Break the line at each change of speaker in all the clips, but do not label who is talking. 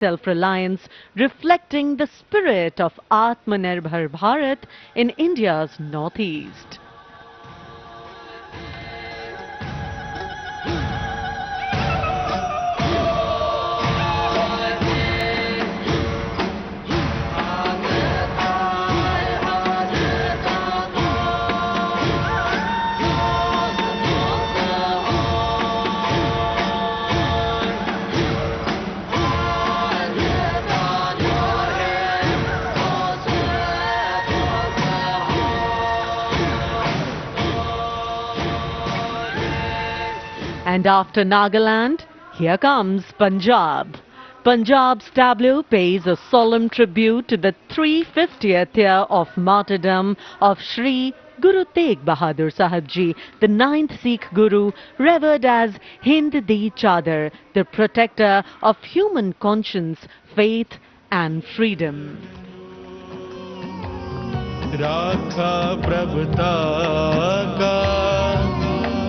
self-reliance, reflecting the spirit of Atmanirbhar Bharat in India's northeast. And after Nagaland, here comes Punjab. Punjab's tableau pays a solemn tribute to the 350th year of martyrdom of Shri Guru Tegh Bahadur Sahib Ji, the 9th Sikh Guru, revered as Hind Di Chadar, the protector of human conscience, faith and freedom.
राखा प्रभुता का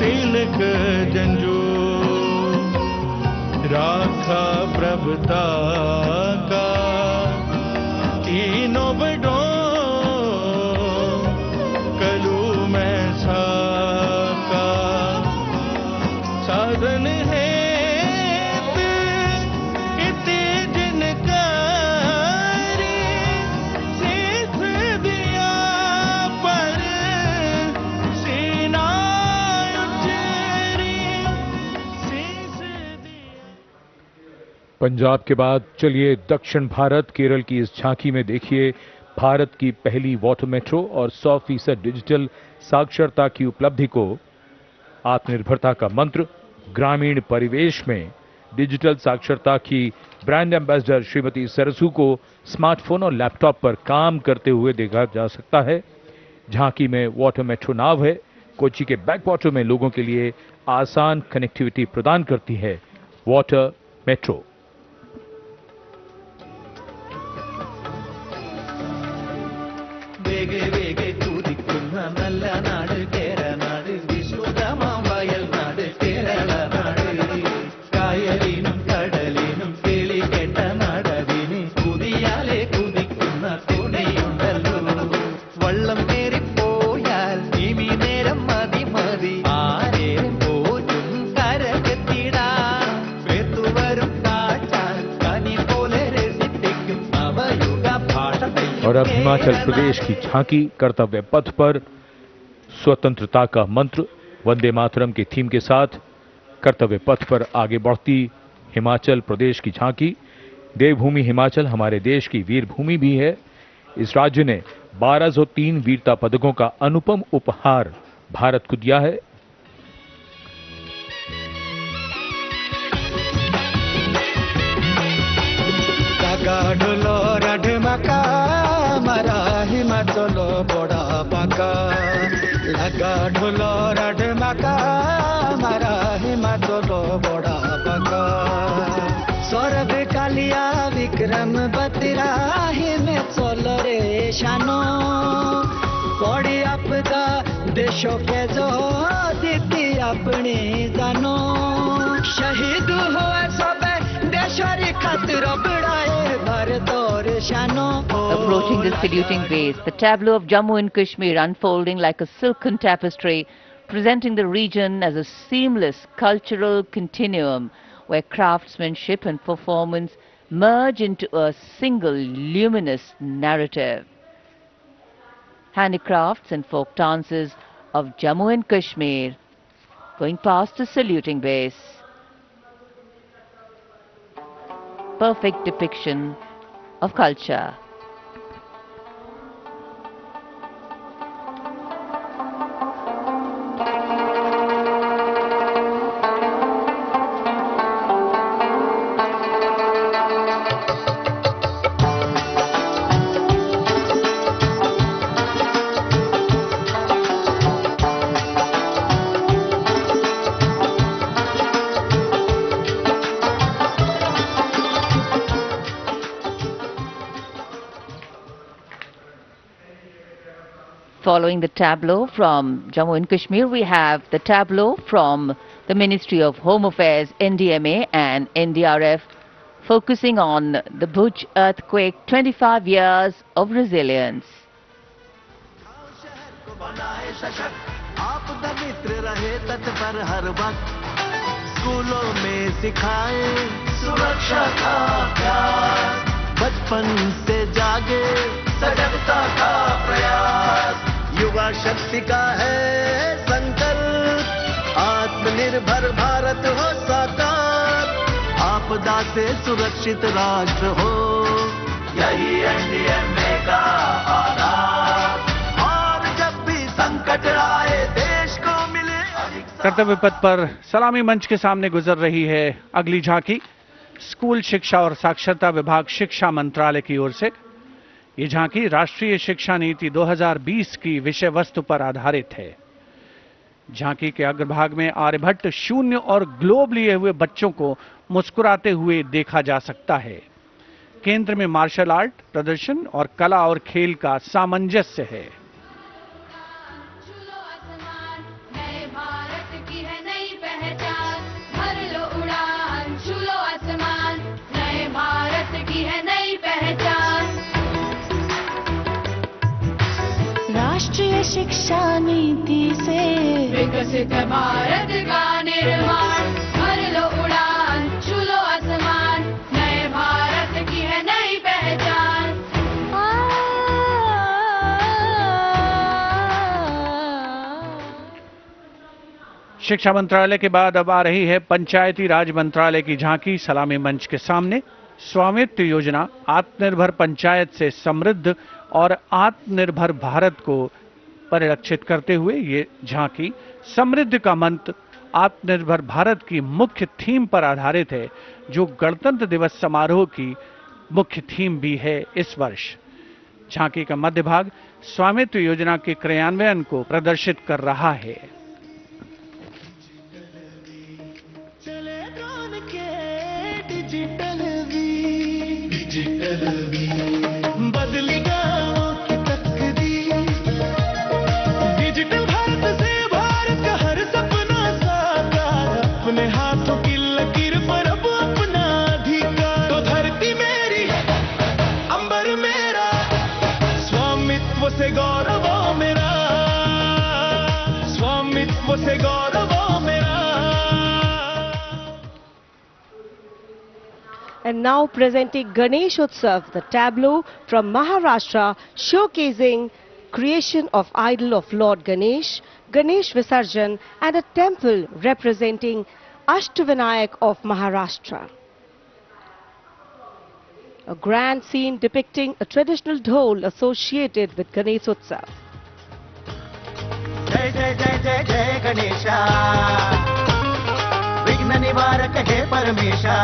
तिलक जंजू, राखा प्रभुता का तीनों बड़ों कलू में साका साधन है
पंजाब के बाद चलिए दक्षिण भारत केरल की इस झांकी में देखिए भारत की पहली वाटर मेट्रो और 100% डिजिटल साक्षरता की उपलब्धि को। आत्मनिर्भरता का मंत्र ग्रामीण परिवेश में डिजिटल साक्षरता की ब्रांड एम्बेसडर श्रीमती सरसू को स्मार्टफोन और लैपटॉप पर काम करते हुए देखा जा सकता है। झांकी में वाटर मेट्रो नाव है, कोच्चि के बैकवाटर में लोगों के लिए आसान कनेक्टिविटी प्रदान करती है वाटर मेट्रो।
वेगे वेगे कूदिक्कुन्न नल्ल नाडु केरनाडु विशुद्धमाम वयल नाडु केरल नाडु कायलिनुम कडलिनुम केळि केट्ट नाडदिनि कुदियाले कुदिक्कुन्न तुणयुंडल्लो वल्लम केरि पोयाल इमि नेरम मदि मदि आरेम पोजुम करकेत्तिडा वेतु वरुम काचाल कनि पोले रेसिटिक्कुम नवयुग भाषा।
और अब हिमाचल प्रदेश की झांकी कर्तव्य पथ पर स्वतंत्रता का मंत्र वंदे मातरम के थीम के साथ कर्तव्य पथ पर आगे बढ़ती हिमाचल प्रदेश की झांकी। देवभूमि हिमाचल हमारे देश की वीर भूमि भी है। इस राज्य ने 1203 वीरता पदकों का अनुपम उपहार भारत को दिया है।
मारा हिमाचल बड़ा पाका लगा ढोल राड माका मारा हिमाचल बड़ा पाका सौरभ कालिया विक्रम बतरा हिमाचल रे शानो पड़ी आपदा देशों के जो दीदी अपनी जानो शहीद हुआ सब देशों खातिर बढ़ाए भारत और शानो।
Approaching the saluting base, the tableau of Jammu and Kashmir unfolding like a silken tapestry, presenting the region as a seamless cultural continuum where craftsmanship and performance merge into a single luminous narrative. Handicrafts and folk dances of Jammu and Kashmir going past the saluting base. Perfect depiction of culture. Following the tableau from Jammu and Kashmir, we have the tableau from the Ministry of Home Affairs, NDMA and NDRF focusing on the Bhuj earthquake, 25 years of resilience.
स्कूलों में सिखाए सुरक्षा का प्यास, बचपन से जागे सजगता का प्रयास, युवा शक्ति का है संकल्प, आत्मनिर्भर भारत हो साकार, आपदा से सुरक्षित राष्ट्र हो, यही एनडीएमए का आधार। और जब भी संकट आए देश को मिले
कर्तव्य पथ पर सलामी मंच के सामने गुजर रही है अगली झांकी। स्कूल शिक्षा और साक्षरता विभाग शिक्षा मंत्रालय की ओर से ये झांकी राष्ट्रीय शिक्षा नीति 2020 की विषय वस्तु पर आधारित है। झांकी के अग्रभाग में आर्यभट्ट, शून्य और ग्लोब लिए हुए बच्चों को मुस्कुराते हुए देखा जा सकता है। केंद्र में मार्शल आर्ट प्रदर्शन और कला और खेल का सामंजस्य है।
राष्ट्रीय शिक्षा नीति से विकसित भारत का निर्माण, भर लो उड़ान, छू लो आसमान, नए भारत की है नई पहचान।
शिक्षा मंत्रालय के बाद अब आ रही है पंचायती राज मंत्रालय की झांकी सलामी मंच के सामने। स्वामित्व योजना आत्मनिर्भर पंचायत से समृद्ध और आत्मनिर्भर भारत को परिलक्षित करते हुए ये झांकी समृद्धि का मंत्र आत्मनिर्भर भारत की मुख्य थीम पर आधारित है, जो गणतंत्र दिवस समारोह की मुख्य थीम भी है इस वर्ष। झांकी का मध्य भाग स्वामित्व योजना के क्रियान्वयन को प्रदर्शित कर रहा है।
बदली गाँवों की तकदीर, डिजिटल भारत से भारत का हर सपना साकार, अपने हाथों की लकीर पर अब अपना अधिकार। तो धरती मेरी, अंबर मेरा, स्वामित्व से गौरव मेरा, स्वामित्व से गौरव मेरा।
And now presenting Ganesh Utsav, the tableau from Maharashtra showcasing creation of idol of Lord Ganesh, Ganesh Visarjan and a temple representing Ashtavinayak of Maharashtra. A grand scene depicting a traditional dhol associated with Ganesh Utsav.
जय जय जय जय जय गणेशा, विघ्न निवारक हे परमेशा,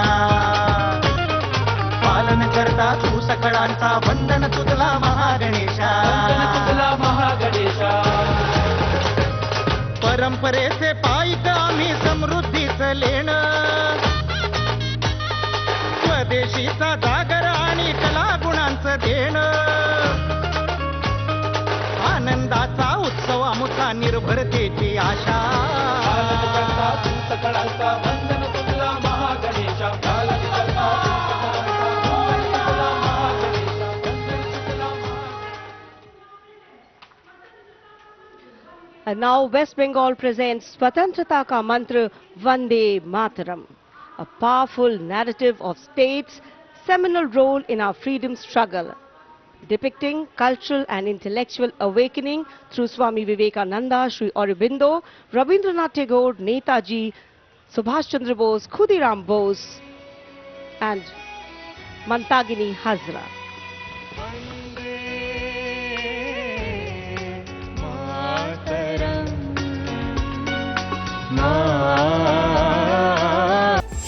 पालन करता तू सकळांचा, वंदन तुझला महागणेशा, तुझला महागणेशा। परंपरेचे पायिक आम्ही समृद्धीचं लेणं, स्वदेशीचा जागर आणि कला गुणांचं देणं, आनंदाचा उत्सव आमुचा निर्भरतेची आशा, पालन करता तू सकळांचा, वंदन तुझला महागणेशा, पालन करता
And now West Bengal presents Swatantrata Ka Mantra Vande Mataram, a powerful narrative of state's seminal role in our freedom struggle, depicting cultural and intellectual awakening through Swami Vivekananda, Sri Aurobindo, Rabindranath Tagore, Netaji, Subhash Chandra Bose, Khudiram Bose and Mantagini Hazra.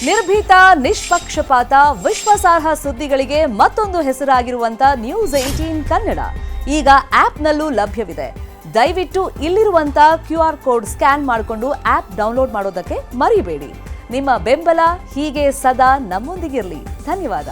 ನಿರ್ಭೀತ, ನಿಷ್ಪಕ್ಷಪಾತ, ವಿಶ್ವಾಸಾರ್ಹ ಸುದ್ದಿಗಳಿಗೆ ಮತ್ತೊಂದು ಹೆಸರಾಗಿರುವಂತ news 18 Kannada ಈಗ ಆಪ್ನಲ್ಲೂ ಲಭ್ಯವಿದೆ. ದಯವಿಟ್ಟು ಇಲ್ಲಿರುವಂತ QR code scan ಮಾಡಿಕೊಂಡು app download ಮಾಡೋದಕ್ಕೆ ಮರಿಬೇಡಿ. ನಿಮ್ಮ ಬೆಂಬಲ ಹೀಗೆ ಸದಾ ನಮ್ಮೊಂದಿಗಿರಲಿ. ಧನ್ಯವಾದ.